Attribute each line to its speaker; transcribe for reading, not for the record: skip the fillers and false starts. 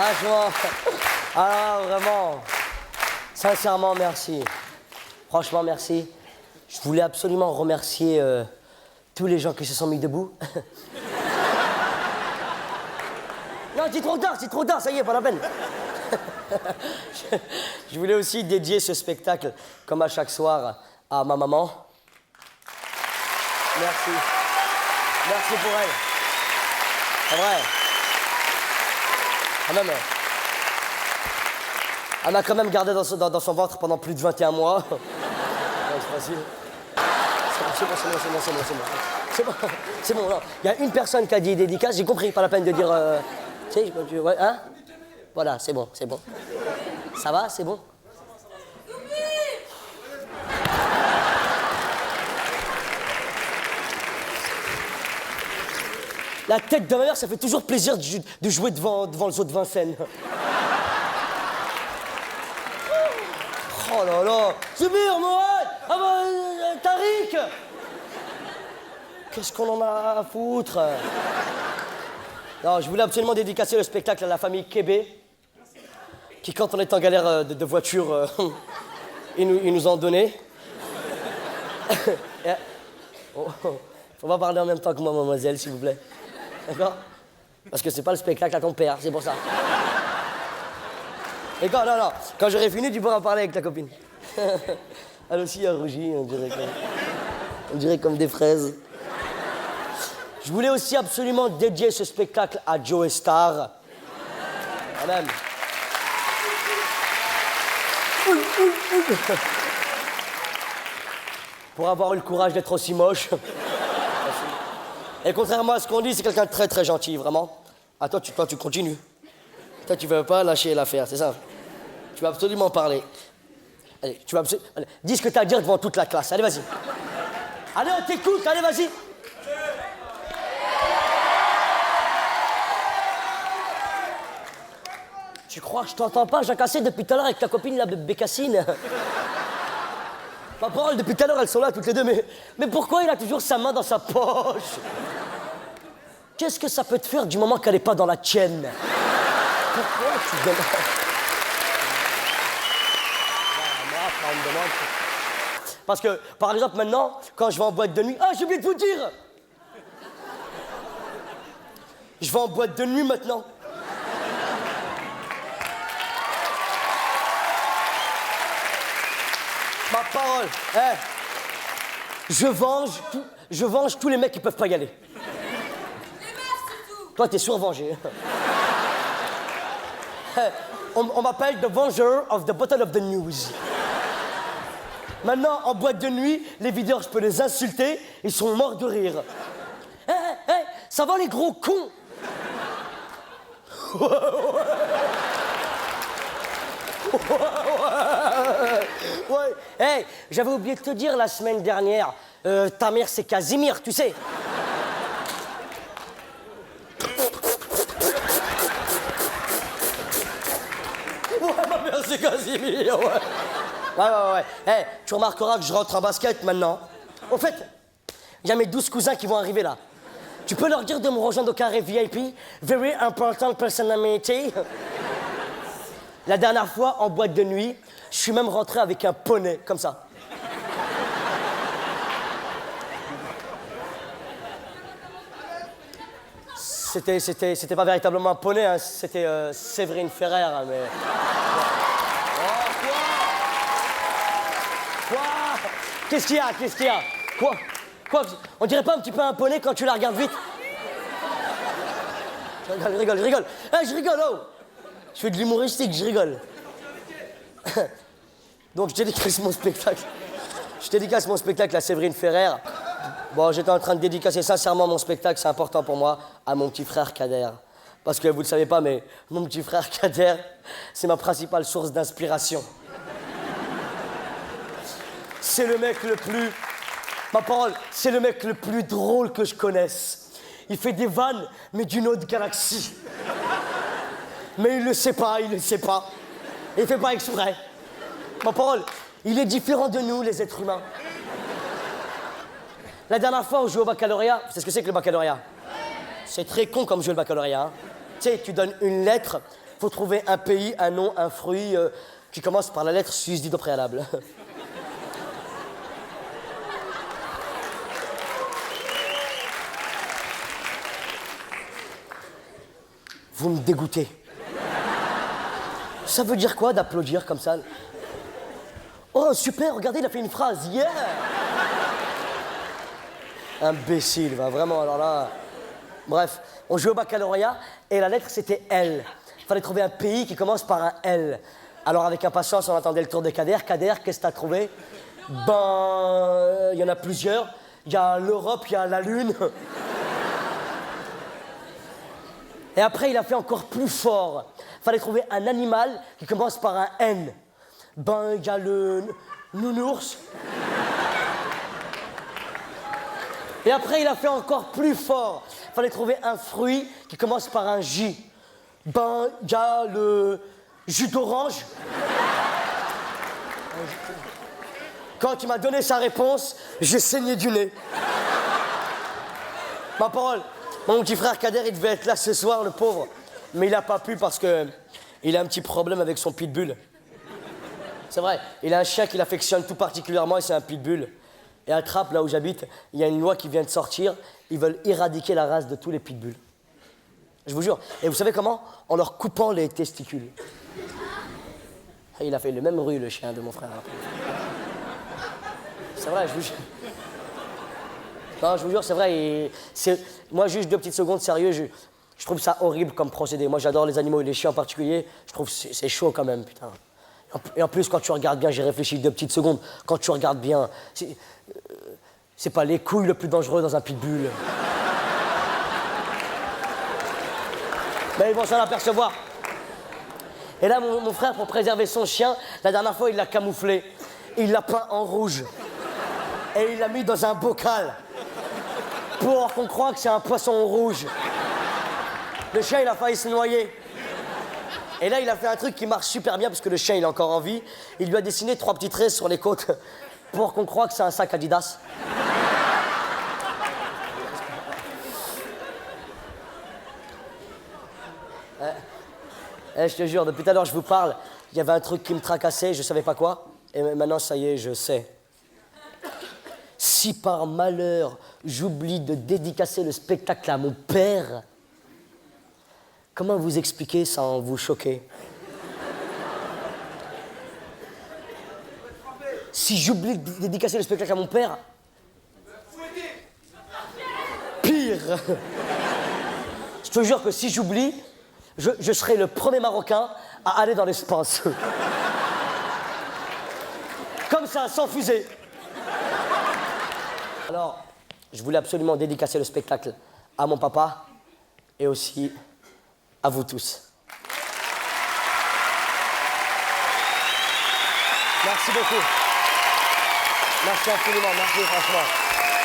Speaker 1: Franchement, vraiment, sincèrement, merci. Franchement, merci. Je voulais absolument remercier tous les gens qui se sont mis debout. Non, c'est trop tard, ça y est, pas la peine. Je voulais aussi dédier ce spectacle, comme à chaque soir, à ma maman. Merci. Merci pour elle. C'est vrai. Quand même, elle m'a quand même gardé dans son ventre pendant plus de 21 mois. Ouais, c'est facile. C'est bon, non. Il y a une personne qui a dit dédicace, j'ai compris, pas la peine de dire... Tu sais, ouais, hein? Voilà, c'est bon. Ça va, c'est bon? La tête de ma mère, ça fait toujours plaisir de jouer devant le zoo de Vincennes. Oh là là! Zubir, Mourad! Ah bah, Tariq! Qu'est-ce qu'on en a à foutre? Non, je voulais absolument dédicacer le spectacle à la famille Kébé, qui, quand on est en galère de voiture, ils nous ont donné. Faut pas parler en même temps que moi, mademoiselle, s'il vous plaît. D'accord? Parce que c'est pas le spectacle à ton père, c'est pour ça. D'accord, non. Quand j'aurai fini, tu pourras parler avec ta copine. Elle aussi a rougi, on dirait comme des fraises. Je voulais aussi absolument dédier ce spectacle à Joe Star. Quand même. Pour avoir eu le courage d'être aussi moche. Et contrairement à ce qu'on dit, c'est quelqu'un de très très gentil, vraiment. Ah, toi, tu continues. Toi, tu veux pas lâcher l'affaire, c'est ça? Tu vas absolument parler. Allez, allez, dis ce que t'as à dire devant toute la classe. Allez, vas-y. Allez, on t'écoute, allez, vas-y. Tu crois que je t'entends pas, Jacques Cassé, depuis tout à l'heure avec ta copine, la Bécassine? Ma parole, depuis tout à l'heure, elles sont là toutes les deux, mais pourquoi il a toujours sa main dans sa poche? Qu'est-ce que ça peut te faire du moment qu'elle n'est pas dans la tienne? Pourquoi tu te demandes? Moi, on me demande. Parce que, par exemple, maintenant, quand je vais en boîte de nuit... Ah, j'ai oublié de vous dire! Je vais en boîte de nuit maintenant. Ma parole, je venge tous les mecs qui peuvent pas y aller.
Speaker 2: Les meufs surtout.
Speaker 1: Toi, t'es survengé. On m'appelle The Venger of the Bottle of the News. Maintenant, en boîte de nuit, les videurs, je peux les insulter, ils sont morts de rire. Ça va les gros cons? Ouais. J'avais oublié de te dire la semaine dernière, ta mère c'est Casimir, tu sais. Ouais, ma mère c'est Casimir, ouais. Tu remarqueras que je rentre en basket maintenant. Au fait, il y a mes 12 cousins qui vont arriver là. Tu peux leur dire de me rejoindre au carré VIP, very important personality. La dernière fois, en boîte de nuit, je suis même rentré avec un poney, comme ça. C'était pas véritablement un poney, hein, c'était Séverine Ferrer, hein, mais... Oh, quoi? Qu'est-ce qu'il y a? Quoi? On dirait pas un petit peu un poney quand tu la regardes vite? Je rigole. Je rigole, oh! Je fais de l'humoristique, je rigole. Donc je dédicace mon spectacle à Séverine Ferrer. Bon, j'étais en train de dédicacer sincèrement mon spectacle, c'est important pour moi, à mon petit frère Kader. Parce que vous ne le savez pas, mais mon petit frère Kader, c'est ma principale source d'inspiration. C'est le mec le plus... Ma parole, c'est le mec le plus drôle que je connaisse. Il fait des vannes, mais d'une autre galaxie. Mais il le sait pas. Il fait pas exprès. Ma parole, il est différent de nous, les êtres humains. La dernière fois, on jouait au baccalauréat. C'est ce que c'est que le baccalauréat? C'est très con comme jeu, le baccalauréat. Hein. Tu sais, tu donnes une lettre, faut trouver un pays, un nom, un fruit qui commence par la lettre susdite au préalable. Vous me dégoûtez. Ça veut dire quoi d'applaudir comme ça? Oh, super, regardez, il a fait une phrase. Yeah! Imbécile, va, vraiment, alors là... Bref, on jouait au baccalauréat et la lettre, c'était L. Il fallait trouver un pays qui commence par un L. Alors, avec impatience, on attendait le tour de Kader. Kader, qu'est-ce que t'as trouvé? Ben... il y en a plusieurs. Il y a l'Europe, il y a la Lune. Et après, il a fait encore plus fort. Il fallait trouver un animal qui commence par un N. Ben, il y a le nounours. Et après, il a fait encore plus fort. Il fallait trouver un fruit qui commence par un J. Ben, il y a le jus d'orange. Quand il m'a donné sa réponse, j'ai saigné du nez. Ma parole. Mon petit frère Kader, il devait être là ce soir, le pauvre. Mais il n'a pas pu parce que il a un petit problème avec son pitbull. C'est vrai, il a un chien qu'il affectionne tout particulièrement et c'est un pitbull. Et à Trappes, là où j'habite, il y a une loi qui vient de sortir. Ils veulent éradiquer la race de tous les pitbulls. Je vous jure. Et vous savez comment? En leur coupant les testicules. Et il a fait le même bruit, le chien de mon frère. C'est vrai, je vous jure. Non, je vous jure, c'est vrai. Moi, juste 2 petites secondes, sérieux, je trouve ça horrible comme procédé. Moi, j'adore les animaux et les chiens en particulier. Je trouve que c'est chaud quand même, putain. Et en plus, quand tu regardes bien, j'ai réfléchi 2 petites secondes, quand tu regardes bien, c'est pas les couilles le plus dangereux dans un pitbull. Mais ils vont s'en apercevoir. Et là, mon frère, pour préserver son chien, la dernière fois, il l'a camouflé. Il l'a peint en rouge. Et il l'a mis dans un bocal. Pour qu'on croie que c'est un poisson rouge. Le chien, il a failli se noyer. Et là, il a fait un truc qui marche super bien, parce que le chien, il est encore en vie. Il lui a dessiné 3 petits traits sur les côtes pour qu'on croie que c'est un sac Adidas. Je te jure, depuis tout à l'heure, je vous parle. Il y avait un truc qui me tracassait, je savais pas quoi. Et maintenant, ça y est, je sais. Si par malheur, j'oublie de dédicacer le spectacle à mon père, comment vous expliquer sans vous choquer? Si j'oublie de dédicacer le spectacle à mon père, pire. Je te jure que si j'oublie, je serai le premier Marocain à aller dans l'espace. Comme ça, sans fusée. Alors, je voulais absolument dédicacer le spectacle à mon papa et aussi à vous tous. Merci beaucoup. Merci infiniment, merci franchement.